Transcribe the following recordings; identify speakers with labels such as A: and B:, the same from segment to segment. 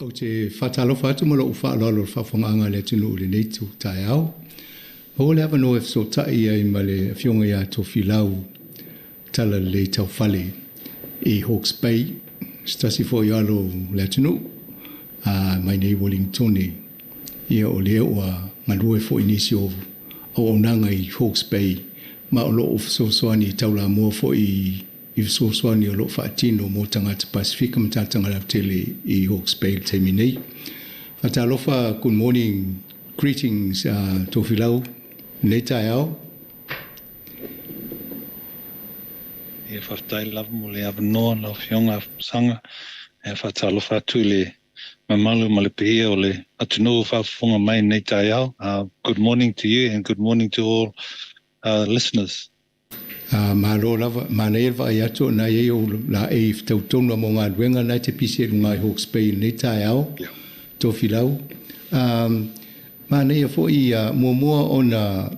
A: O te whatalofa atu mo lo whaalalo whawhonganga le tunu ule nei tu tai au. O le awa no e so tai ai ma le fionga ia Tofilau Talalelei Taufale i Hawke's Bay. Stasi fo i alo le tunu mai nei Wellington ia o leo a ngalue fo inisi o onanga i Hawke's Bay ma o lo so soani taula mo fo i so soani o lo whaatino mo tangata Pacifica matatanga la tele i Hawke's Bay te minei. Fatalofa, good morning, greetings Tofilau nei tai au.
B: E whaftai lava mo le avanoa la fionga sanga e whatalofa atu le mamalu ma le pehia o le atunuu whawhonga mai nei tai au. Good morning to you and good morning to all listeners.
A: Malo lava, mana e vai atu na e o la e tautona mo ngā ruenga nei te pisi e ngai Hawke's Bay nei tai au. Tofilau. Mana e fo i mua o na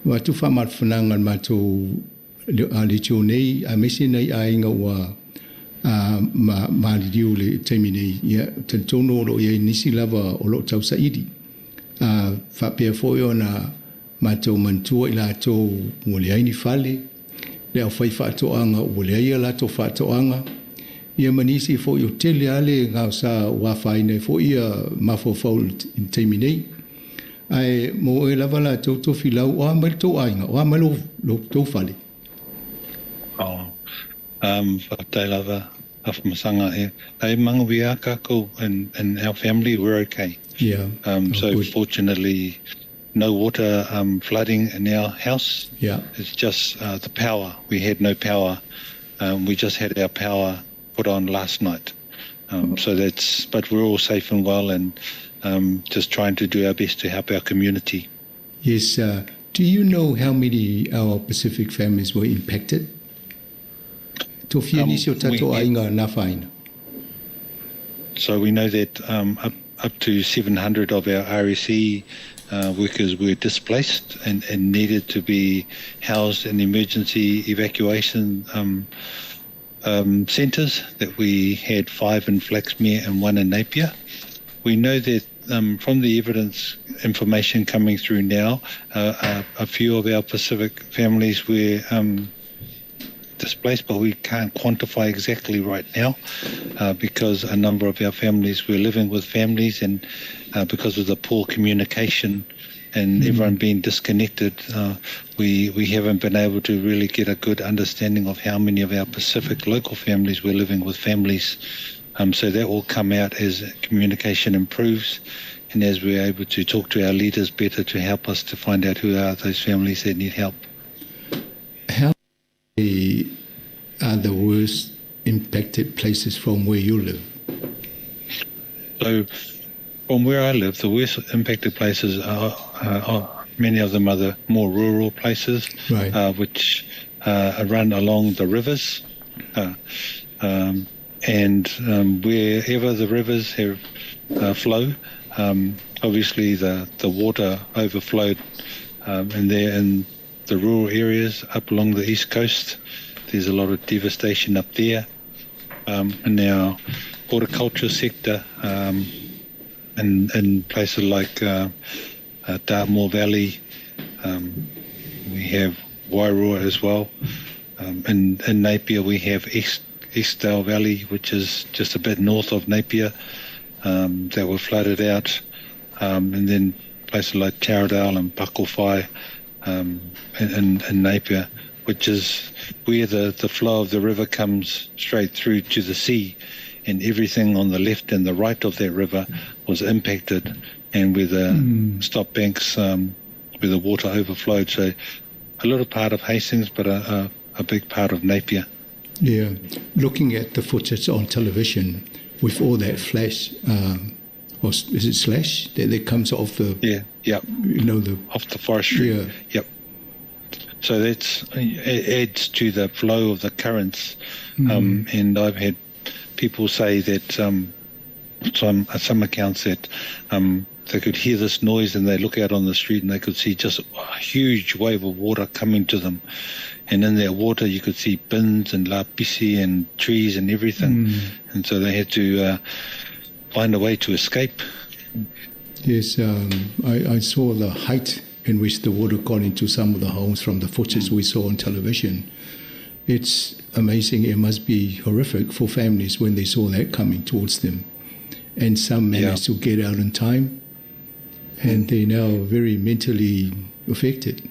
A: watu whamarwhananga mātou le tio nei, a mesi nei a inga ua maari riu le teimi nei. Ia, te tono o e nisi lava o lo tau saidi. Whapea fo i o na mātou mantua i la tō mo le aini whale, le au whai whaatoanga o le aia la tō whaatoanga. Ia manisi fo i o tele ale ngā sa wawhai nei fo i a mafo whau in teimi nei. Ai mo e lava la tō Tofilau o amal tō ainga, o amal lo tō whale.
B: Whaptai lava Afamasaga e. Ai mangawi a kako and our family, we're okay.
A: Yeah.
B: So
A: good.
B: Fortunately, no water flooding in our house.
A: Yeah.
B: It's just the power. We had no power. We just had our power put on last night. So that's, but we're all safe and well and just trying to do our best to help our community.
A: Yes. Do you know how many our Pacific families were impacted? Tofia nisi o tato ainga na whaina.
B: So we know that up to 700 of our RSE workers were displaced and needed to be housed in emergency evacuation centres, that we had 5 in Flaxmere and 1 in Napier. We know that from the evidence information coming through now, a few of our Pacific families were displaced, but we can't quantify exactly right now because a number of our families were living with families, and because of the poor communication and everyone being disconnected, we haven't been able to really get a good understanding of how many of our Pacific local families were living with families. So that will come out as communication improves and as we're able to talk to our leaders better to help us to find out who are those families that need help.
A: How are the worst impacted places from where you live?
B: So from where I live, the worst impacted places are many of them are the more rural places, right. Which run along the rivers. And wherever the rivers have flow, obviously the water overflowed and there in the rural areas up along the east coast. There's a lot of devastation up there. In our horticulture sector, in places like Dartmoor Valley, we have Wairoa as well. In Napier we have Eastdale Valley, which is just a bit north of Napier, that were flooded out. And then places like Taradale and Pakowhai in Napier, which is where the flow of the river comes straight through to the sea, and everything on the left and the right of that river was impacted, and where the stop banks, where the water overflowed. So a little part of Hastings, but a big part of Napier.
A: Yeah, looking at the footage on television with all that flash, or is it slash that comes off the?
B: Yeah.
A: You know,
B: off the forestry.
A: Yeah.
B: Yep. So it adds to the flow of the currents, and I've had people say that some accounts that they could hear this noise and they look out on the street and they could see just a huge wave of water coming to them, and in that water you could see bins and lapisi and trees and everything, and so they had to find a way to escape.
A: Yes, I saw the height in which the water got into some of the homes from the footage we saw on television. It's amazing. It must be horrific for families when they saw that coming towards them. And some managed to get out in time, and they're now very mentally affected.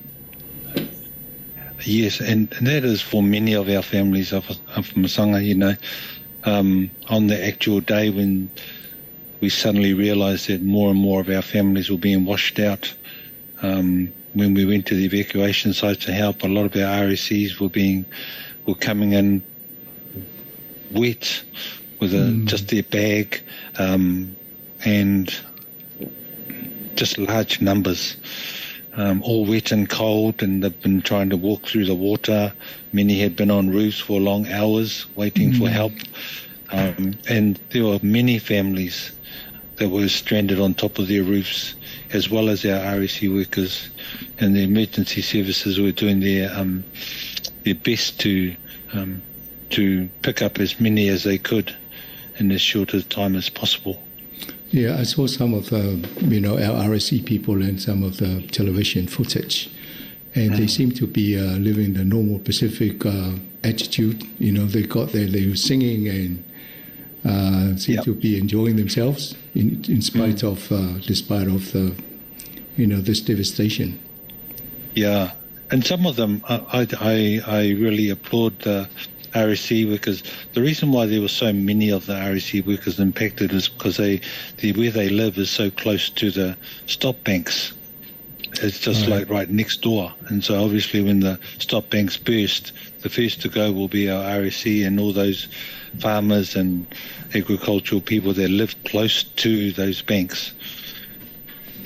B: Yes, and that is for many of our families of Afamasaga, you know. On the actual day when we suddenly realised that more and more of our families were being washed out, when we went to the evacuation sites to help, a lot of our RSCs were coming in wet with just their bag, and just large numbers, all wet and cold, and they've been trying to walk through the water. Many had been on roofs for long hours waiting for help, and there were many families that were stranded on top of their roofs, as well as our RSC workers and the emergency services were doing their best to pick up as many as they could in as short a time as possible.
A: Yeah, I saw some of our RSC people and some of the television footage, and they seem to be living the normal Pacific attitude. You know, they got there, they were singing and seem to be enjoying themselves in spite of despite of the this devastation.
B: Yeah, and some of them, I really applaud the RSC workers. The reason why there were so many of the RSC workers impacted is because where they live is so close to the stop banks. It's just like right next door. And so obviously when the stop banks burst, the first to go will be our RSC and all those farmers and agricultural people that live close to those banks.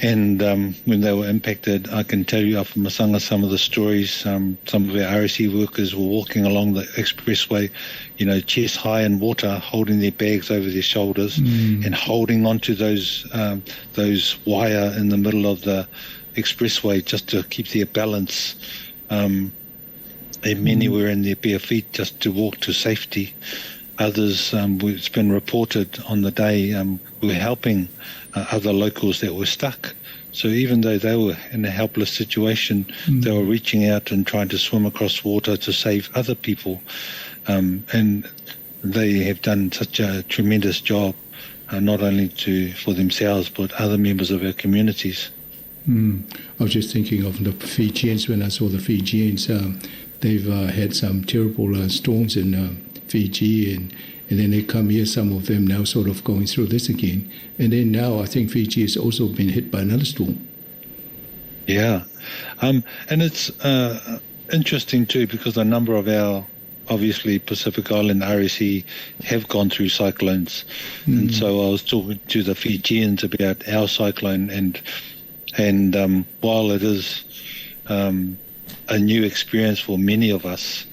B: And when they were impacted, I can tell you Afamasaga some of the stories. Some of our RSC workers were walking along the expressway, chest high in water, holding their bags over their shoulders and holding onto those wire in the middle of the expressway just to keep their balance. And many were in their bare feet just to walk to safety. Others, it's been reported on the day, were helping other locals that were stuck. So even though they were in a helpless situation, they were reaching out and trying to swim across water to save other people. And they have done such a tremendous job, not only for themselves, but other members of our communities.
A: I was just thinking of the Fijians. When I saw the Fijians, they've had some terrible storms in Fiji, and then they come here, some of them now sort of going through this again. And then now I think Fiji has also been hit by another storm. Yeah.
B: And it's interesting too, because a number of our, obviously, Pacific Island RSC have gone through cyclones. And so I was talking to the Fijians about our cyclone, and while it is a new experience for many of us,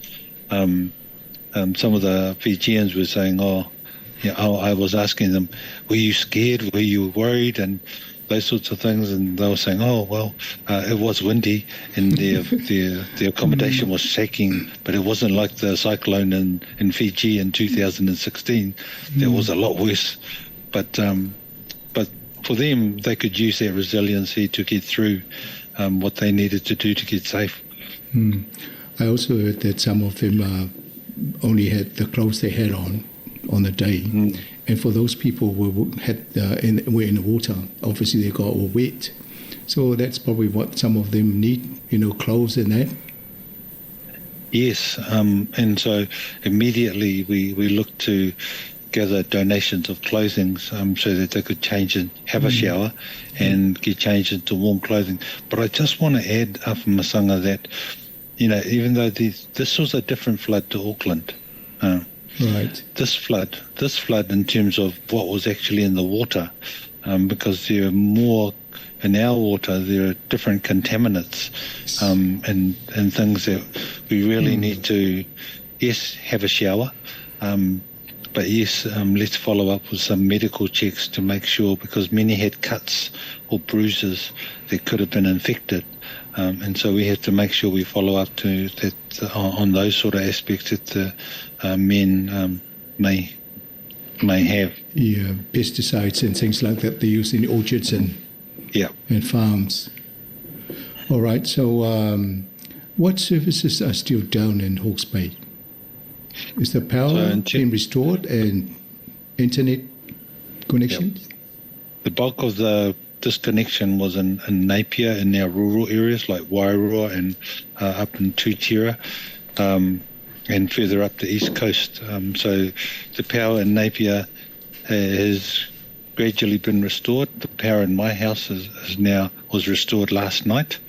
B: some of the Fijians were saying, I was asking them, were you scared? Were you worried? And those sorts of things. And they were saying, it was windy and the accommodation was shaking, but it wasn't like the cyclone in Fiji in 2016. That was a lot worse. But for them, they could use their resiliency to get through what they needed to do to get safe.
A: I also heard that some of them only had the clothes they had on the day, and for those people who were in the water, obviously they got all wet. So that's probably what some of them need, clothes and that.
B: Yes, and so immediately we looked to gather donations of clothing so that they could change and have a shower and get changed into warm clothing. But I just want to add, Afamasaga, that even though this was a different flood to Auckland,
A: right?
B: This flood in terms of what was actually in the water, because there are more in our water, there are different contaminants and things that we really need to, have a shower, but let's follow up with some medical checks to make sure, because many had cuts or bruises that could have been infected. And so we have to make sure we follow up to that on those sort of aspects that the men may may have.
A: Yeah, pesticides and things like that they use in orchards and farms. All right, so what services are still down in Hawke's Bay? Is the power being restored and internet connections?
B: The bulk of the disconnection was in Napier, in our rural areas like Wairoa and up in Tuitira, and further up the east coast. So the power in Napier has gradually been restored. The power in my house was restored last night.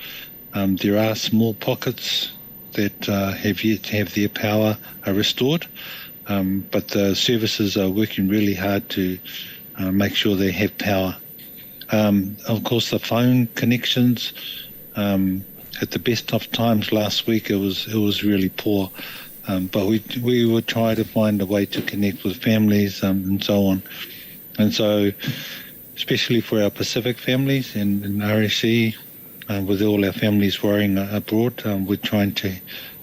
B: There are small pockets that have yet to have their power restored, but the services are working really hard to make sure they have power. Of course, the phone connections, at the best of times last week, it was really poor, but we would try to find a way to connect with families and so on. And so, especially for our Pacific families and RSE, with all our families worrying abroad, we're trying to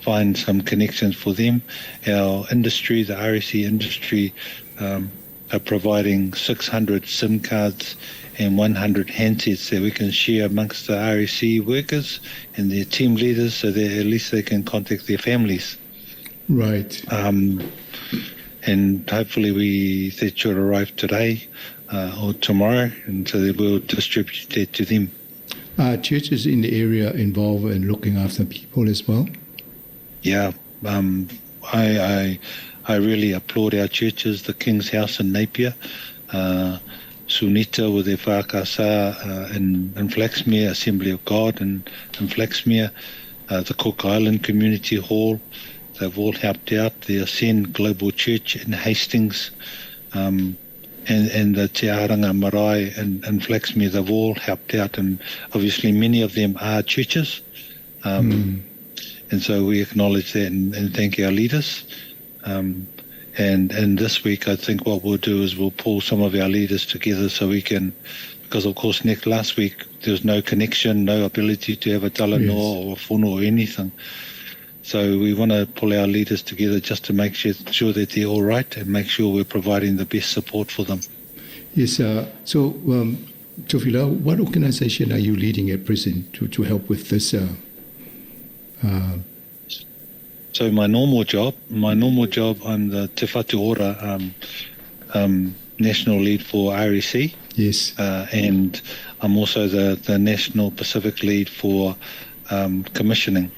B: find some connections for them. Our industry, the RSE industry, are providing 600 SIM cards and 100 handsets that we can share amongst the RSE workers and their team leaders, so that at least they can contact their families.
A: Right.
B: And hopefully that should arrive today or tomorrow, and so that we'll distribute that to them.
A: Are churches in the area involved in looking after people as well?
B: Yeah, I really applaud our churches, the King's House in Napier, Sunita with their whakasa in Flaxmere, Assembly of God in Flaxmere, the Cook Island Community Hall. They've all helped out. The Ascend Global Church in Hastings, and the Te Aranga Marae in Flaxmere, they've all helped out, and obviously many of them are churches, and so we acknowledge that and thank our leaders. And this week, I think what we'll do is we'll pull some of our leaders together so we can, because of course last week there was no connection, no ability to have a talanoa or a whono or anything. So we want to pull our leaders together just to make sure that they're all right and make sure we're providing the best support for them.
A: Yes, so Tofilau, what organization are you leading at present to help with this?
B: So my normal job, I'm the Te Whatu Ora national lead for REC.
A: Yes.
B: And I'm also the national Pacific lead for commissioning.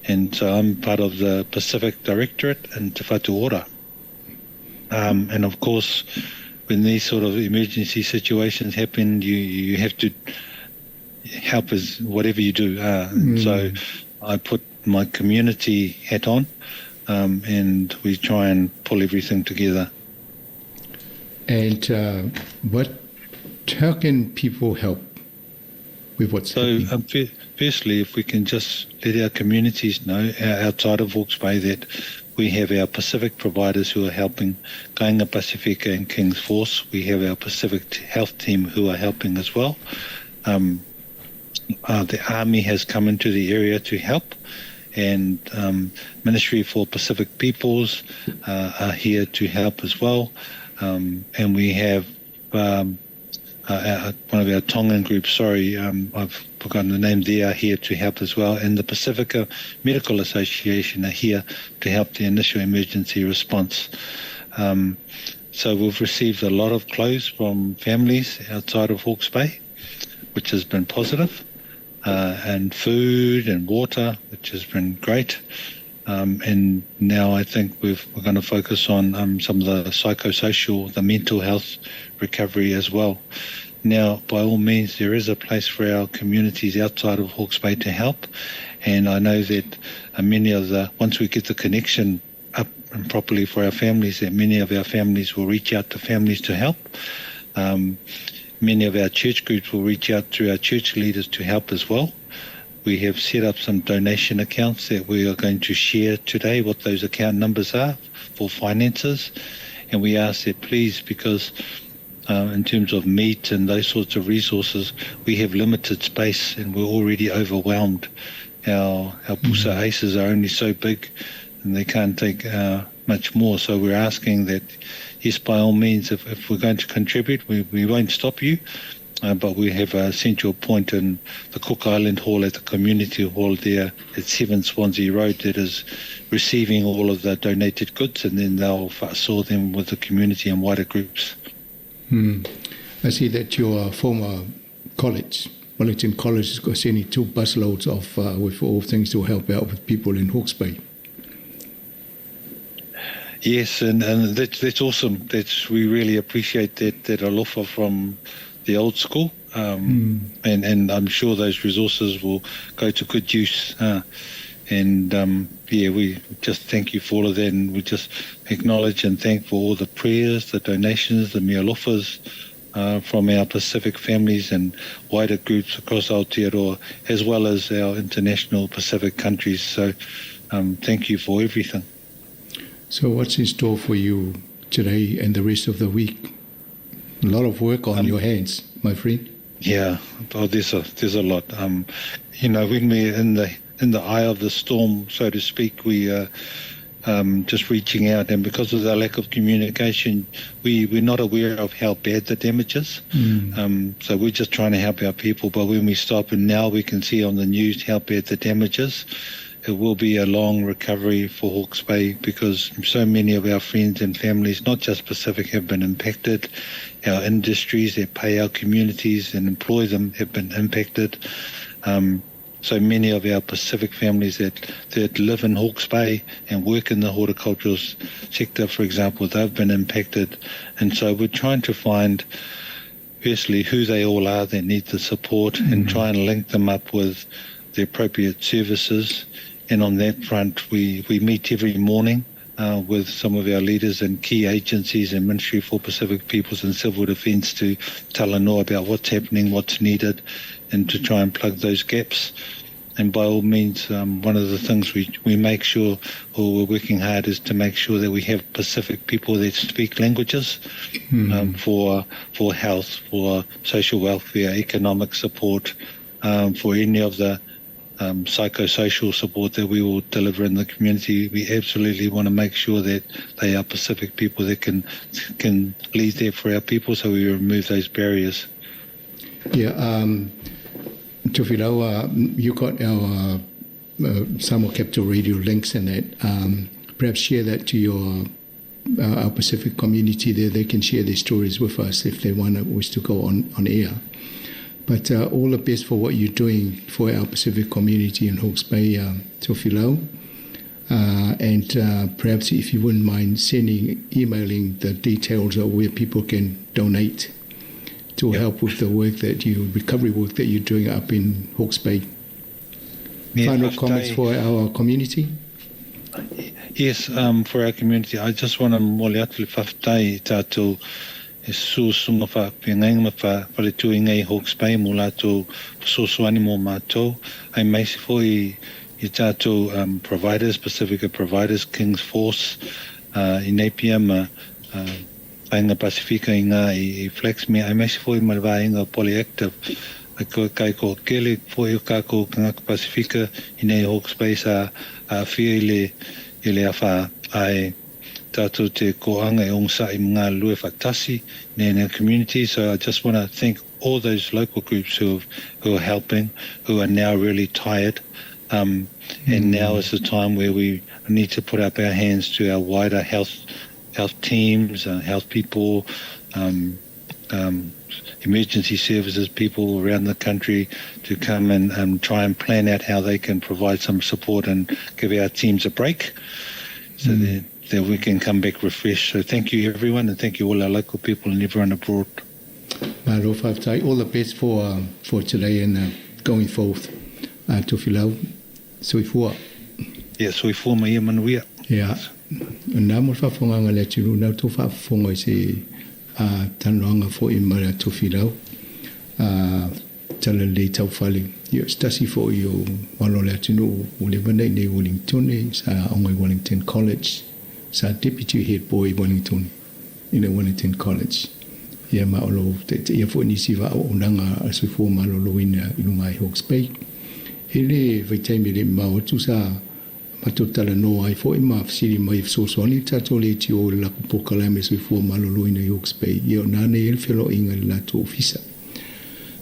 B: And so I'm part of the Pacific Directorate in Te Whatu Ora. And of course, when these sort of emergency situations happen, you have to help as whatever you do. So I put my community hat on, and we try and pull everything together.
A: And how can people help with what's happening?
B: Firstly, if we can just let our communities know outside of Hawke's Bay that we have our Pacific providers who are helping, Kainga Pacifica and King's Force. We have our Pacific Health team who are helping as well. The Army has come into the area to help, and Ministry for Pacific Peoples are here to help as well. And we have one of our Tongan groups, I've forgotten the name, they are here to help as well. And the Pacifica Medical Association are here to help the initial emergency response. So we've received a lot of clothes from families outside of Hawke's Bay, which has been positive, and food and water, which has been great. And now I think we're going to focus on some of the psychosocial, the mental health recovery as well. Now, by all means, there is a place for our communities outside of Hawke's Bay to help. And I know that once we get the connection up and properly for our families, that many of our families will reach out to families to help. Many of our church groups will reach out to our church leaders to help as well. We have set up some donation accounts that we are going to share today, what those account numbers are for finances. And we ask that please, because in terms of meat and those sorts of resources, we have limited space and we're already overwhelmed. Our pusa aces are only so big and they can't take much more. So we're asking that, yes, by all means, if we're going to contribute, we won't stop you. But we have a central point in the Cook Island Hall at the community hall there at 7 Swansea Road that is receiving all of the donated goods, and then they'll saw them with the community and wider groups.
A: I see that your former college, Wellington College, has got sending 2 busloads of with all things to help out with people in Hawke's Bay.
B: Yes, and that's awesome. We really appreciate that alofa from the old school, and I'm sure those resources will go to good use. We just thank you for all of that, and we just acknowledge and thank for all the prayers, the donations, the mea lofas from our Pacific families and wider groups across Aotearoa, as well as our international Pacific countries. So thank you for everything.
A: So what's in store for you today and the rest of the week? A lot of work on your hands, my friend.
B: Yeah, there's a lot. When we're in the eye of the storm, so to speak, we are just reaching out, and because of the lack of communication, we're not aware of how bad the damage is. So we're just trying to help our people. But when we stop, and now we can see on the news how bad the damage is, it will be a long recovery for Hawke's Bay, because so many of our friends and families, not just Pacific, have been impacted. Our industries that pay our communities and employ them have been impacted. So many of our Pacific families that live in Hawke's Bay and work in the horticultural sector, for example, they've been impacted. And so we're trying to find, firstly, who they all are that need the support, and try and link them up with the appropriate services. And on that front, we meet every morning with some of our leaders and key agencies and Ministry for Pacific Peoples and Civil Defence to tell and know about what's happening, what's needed, and to try and plug those gaps. And by all means, one of the things we make sure, or we're working hard, is to make sure that we have Pacific people that speak languages for health, for social welfare, economic support, for any of the psychosocial support that we will deliver in the community. We absolutely want to make sure that they are Pacific people that can lead there for our people, so we remove those barriers.
A: Yeah, Tofilau, you got our Samoa Capital Radio links in that. Perhaps share that to our Pacific community there. They can share their stories with us if they wish to go on air. But all the best for what you're doing for our Pacific community in Hawke's Bay, Tofilau. And perhaps if you wouldn't mind emailing the details of where people can donate to help with the recovery work that you're doing up in Hawke's Bay. Final comments for our community?
B: Yes, for our community, I just want to mole atu le whawhtai tātou e susunga whapengainga whaletu i ngai Hawke's Bay mo lātou sosoani mo mātou. Ai maisi fo i tātou providers, Pacifica providers, King's Force, i Napier ma Ainga Pacifica i ngā i Flex me ai maisi fo i marwainga Polyactive. Kai ko kele fo i kako Ngaka Pacifica i nei Hawke's Bay sa whia i le awha ai tātou te koanga e ongsa i mga lue whatasi in our community. So I just want to thank all those local groups who are helping, who are now really tired. And now is the time where we need to put up our hands to our wider health teams, health people, emergency services people around the country to come and try and plan out how they can provide some support and give our teams a break so that we can come back refreshed. So thank you everyone, and thank you all our local people and everyone abroad.
A: All the best for today and going forward. Tofilau, soifua.
B: Yeah, soifua mai e manuia.
A: Yeah. Nā mo whawhonganga le tūru, nau tō whawhonga i se tanoanga fo i mara Tofilau Talalelei Taufale. Ia stasi fo i o walo le tūru o le vanei nei Wellington, sa ongai Wellington College, sa deputy head boy Wellington, in a Wellington College. Ia maolo, ia fo nisi wa o nanga a soifua malolo ina i lunga i Hawke's Bay. Ele vaitaimi le mao tu sa matutala no ai fo ima fsiri mai fsosoni tato le tio la kupokala me sui malolo ina Hawke's Bay io nane il felo inga la to ofisa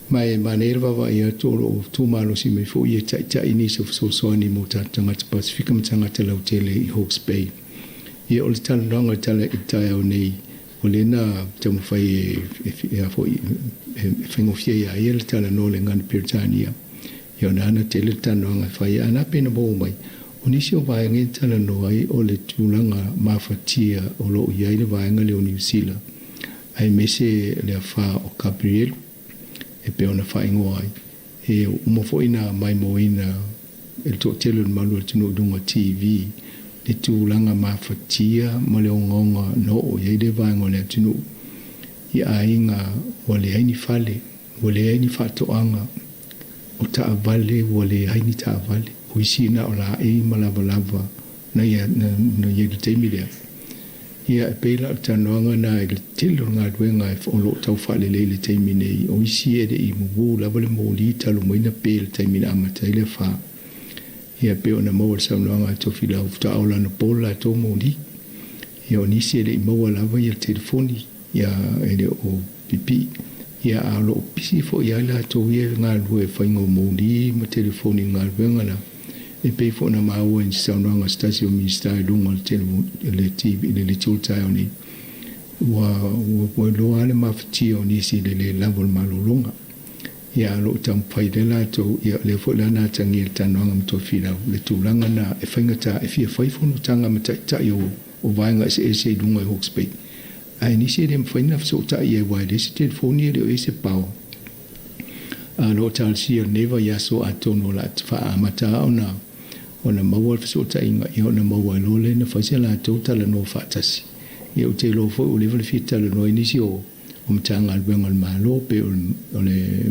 A: mai manerva va ia to tu malo si me fo ia ta ini so fsosoni mo tanga Pacific mtanga tala hotele I Hawke's Bay ia o tala ronga tala itai au nei o lena tamu fai ia fo fengo fia ia le tala no le ngan Britania ia nana tele tanonga fai ana pena bo mai Onisi o vaenga tala no ai o le tūlanga mafatia o lo iai le vaenga le o New Zealand. Ai mese le wha o Gabriell e pe ona whaingo ai. E umofo ina mai mo ina e to telo le malu tino dunga TV le tūlanga mafatia ma le o ngonga no o iai le vaenga le tino I ainga o le haini fale o le haini whatoanga o ta avale o le haini ta avale. Isi na o la e malava na ia le teimi lea. Ia e peila o tanoanga na e le tilo ngā duenga e o lo taufale le teimi nei. O isi e I mugu lava le mōli talo moina pe le teimi na amatai le wha. Ia pe o na maua le saunoanga e Tofilau Talalelei na pola e tō mōli. Ia o nisi e le I maua lava I le telefoni. Ia e le o pipi. Ia a lo pisi fo ia la tō ia ngā lue whaingo mōli ma telefoni ngā duenga na. E pei fo na maua in saunoanga stasio minister I lunga le TV le tultai o ni wa loa le mafiti o nisi le level malolonga ia lo tampai le la to ia le fo la na tangi le tanoanga mtofila le tulanga na e whaingata e fia whaifonu tanga mata o vaenga se lunga I Hawke's Bay ai nisi le mwhaina fso ta ia wai le se telefoni le o ese pao lo talsia neva yaso atono la fa amata ona maua fso ta inga I ona maua lole na fasela totala no fatasi I o te lo fo o level fita le no inisi o mtanga albenga malo pe o le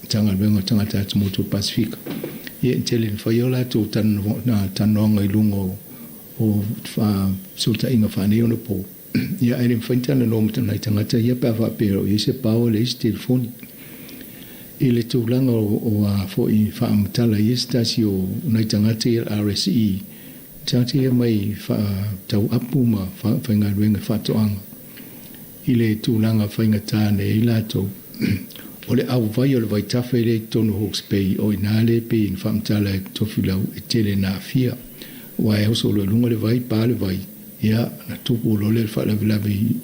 A: mtanga albenga tanga tatu moto Pacific ye tele fa yola to tanonga I lungo o fa sulta inga fa ne ona po ya ai mfanta na no mtanga tanga ya pa fa pero ese pao le telefoni I le tūlanga o a fo I whaamutala I stasi o nei tangata I RSE. Tangata ia mai tau apu ma whainga ruenga whatoanga. I le tūlanga whainga tāne I lato. O le au vai o le vai tawhai le tonu Hawke's Bay o I nāle pe I whaamutala e Tofilau e tele nā fia. Wa e hoso le lunga le vai pā le vai. Ia na tupu o lole le whaalavilavi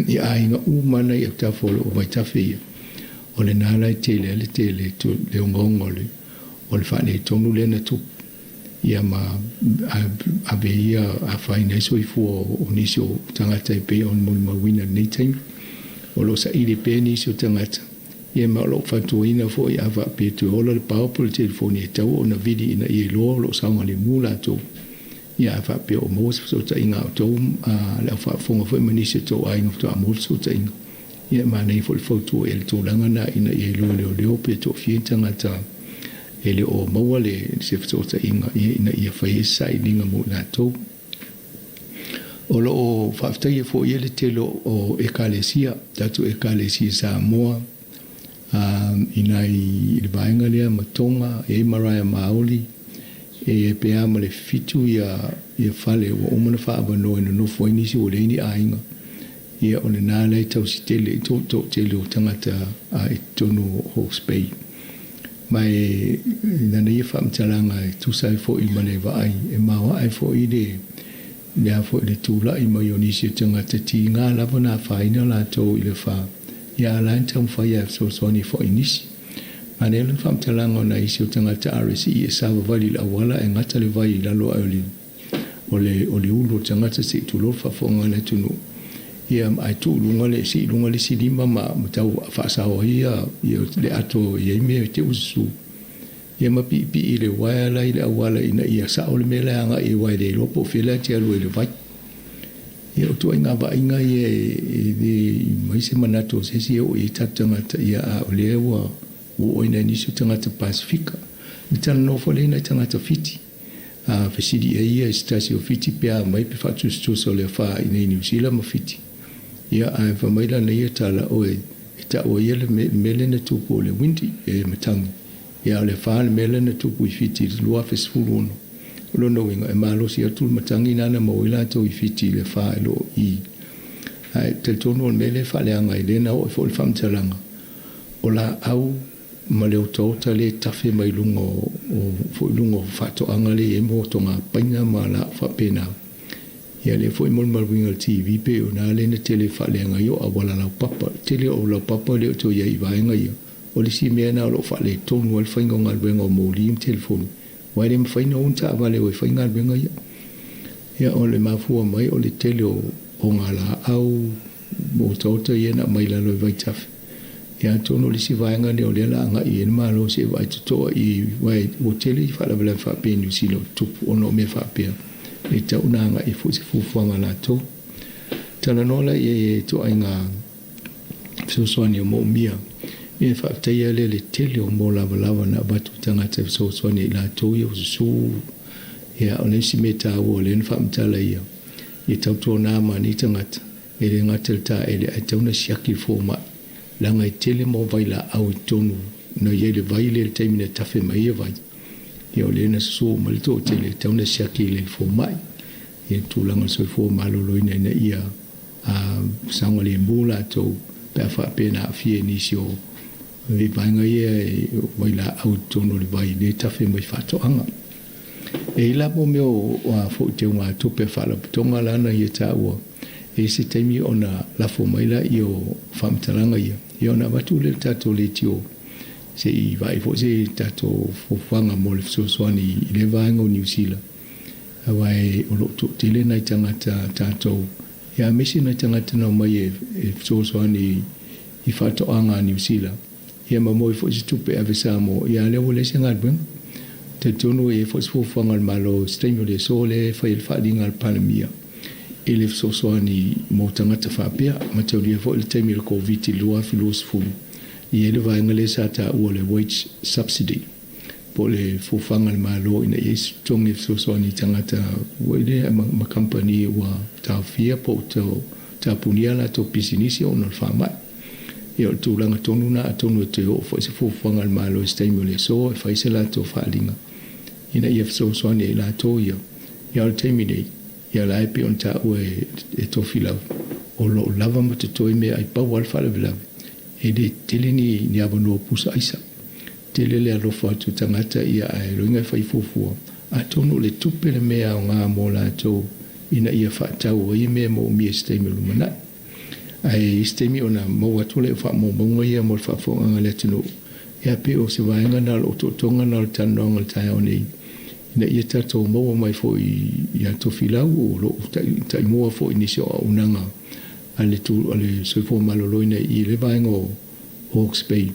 A: I ainga umana I tawholo o vai tawhai ia. O le nala I tele le ongongo o le whane tonu le na tupu. Ia ma abe ia a whaina iso I fua o nisi o tangata I pe on muli mawina nei taimi. O lo sa ili pe nisi o tangata. Ia ma lo whatuina fo I awa pe tu ola le paupo le telefoni e tau o na vidi ina I loa lo saunga le mula tau. Ia awa pe o mos so ta inga o tau le a whafonga fo I manisi o tau a inga o tau a mos so ta inga. Ia ma nei fo le fautu e le tōlanga na ina I loa leo pe tō fientangata. Ele o maua le se fsota inga ina ia whai sai ninga mo nā tau. O lo o whaftai fo ia le telo o ekalesia, tatu ekalesia Samoa, ina I le vaenga lea matonga, e maraya maoli, e pea ma le fitu ia whale o omana whaaba no ina no fwainisi o leini a inga. Ia o le nālei tau si tele, tō tele o tangata a tonu Hawke's Bay. Mai nana ia whaamtalanga e tusai fo I mane vaai e mawa ai fo I le fo I le tūla I mai o nisi tangata ti ngā lava nā whaina la tō I le wha ia alain tau whai a so soni fo I nisi mane elan whaamtalanga o na isi o tangata RSE e sawa vali la wala e ngata le vai I lalo o le ulo tangata se tulo whafonga le tunu ia ai tu lunga le si lima ma tau whaasawa ia le ato ia me te usu ia mapi I le waila I le awala ina ia sao le mele anga I wai le lopo whila te alu le vai ia o tua inga wa inga ia mai se manato se si o I tatangata ia a o le ewa o oina nisu tangata Pasifika ni tana no fole ina tangata fiti fesidi ia stasi o fiti pia mai pe fatu stuso le fa ina New Zealand ma fiti ia ai fa mai la ia tala o e ta o ia le mele na tupu le winti e matangi ia le fa le mele na tupu I fiti lua fesfulu lo no inga e malo si atu matangi nana mo ila to I fiti le fa lo I ai te tono mele fa le anga ile na o fo le fam talanga o la au ma le to le tafe mai lungo o fo lungo fa to anga le e mo to nga paina ma la fa pena ia le foi mol mal winga TV pe o na le na tele fa le anga yo a wala la papa tele o la papa le to ia I vai nga ia o le si mea na lo fa le tonu al whainga ngal wenga o mōli im telefonu. Wai le mwhaina o nta wale o whainga al wenga ia. Ia o le mafua mai o le tele o ngala au o tauta ia na mai lalo I vaitafi. Ia tono le si vaenga ne o le la anga I ena malo se vai tutoa I wai o tele I whala wala whapea New Zealand tupu ono me whapea. Le tau na anga I fusi fufuanga la tō. Tana nola I to ainga suswani o mo mia. Ia whaaftaia le tele o mō lava na batu tangata soaswani I la tō ia ususu. Ia o nesi me tā ua le na whaamtala ia. Ia tautua nā mani tangata. E le ngata tā e le aitauna siaki fō mai. Langa I tele mō vai la au I tonu. Na ia le vai le taimina tafe mai ia vai. Ia o le na susu ma le tō tele tauna siaki le fō mai. Ia tūlanga soi fō maloloina na ia sanga le mūla tō pēr whapena a fie nisi o we vainga ia wai la au tono le vai le tafe mai whatoanga. E ila mo meo o fo te unga tupe whala putonga lana ia tā ua. E se taimi o na lafo mai la I o whamtalanga ia. I o na watu le tato le tio. Se I vai fo se tato fofanga mo le fsoswani I le vainga o New Zealand. Awai o lo to tele nai tangata tato. Ia mesi nai tangata na mai e fsoswani I whatoanga New Zealand. Ia mamoi fo se tupe ave samo ia le wole se ngadwen te tonu e fo se fofanga malo stimule so le fa il fa dinga panemia ele so so ni mo tangata fa pia ma te ri fo il temi ko viti lua filosofo ia le va ngale sa ta o le wage subsidy po le fofanga malo ina is tongi so so ni tangata wele ma company wa ta fia po ta punia la to pisinisi on fa mai ia o tūlanga tonu na atonu te o fo se fofanga malo stimule so e fai se la to whalinga. Ina ia so soane I la to ia. Ia o teimi nei, ia la epi on ta ue e Tofilau. O lo lava ma te toi mea ai pau al whale vilawe. E de tele ni avanoa pusa aisa. Tele le alofa atu tangata ia ai roinga fai fofua. Atonu le tupe le mea o ngā mō la to ina ia whaatau o i mea mo mia stimule manai. Ai stemi ona mo atule fa mo bongo ia mo fa fo nga le tino ia pe o se vaenga na lo to tonga na tano nga tai oni ina ia tato mo mai fo ia Tofilau o lo tai mo fo inisio unanga ale tu ale so fo maloloina I le vaenga o Hawke's Bay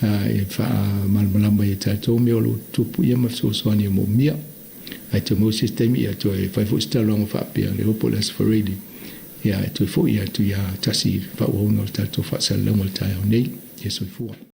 A: e fa malmalamba ia tato me o lo tupu ia ma so swani mo mia ai te mo sistemi ia to e fa fo stalonga fa pe le opolas for ready ia tu fo ia tu ia tasi fa ona tato fa salonga tai nei ia so fo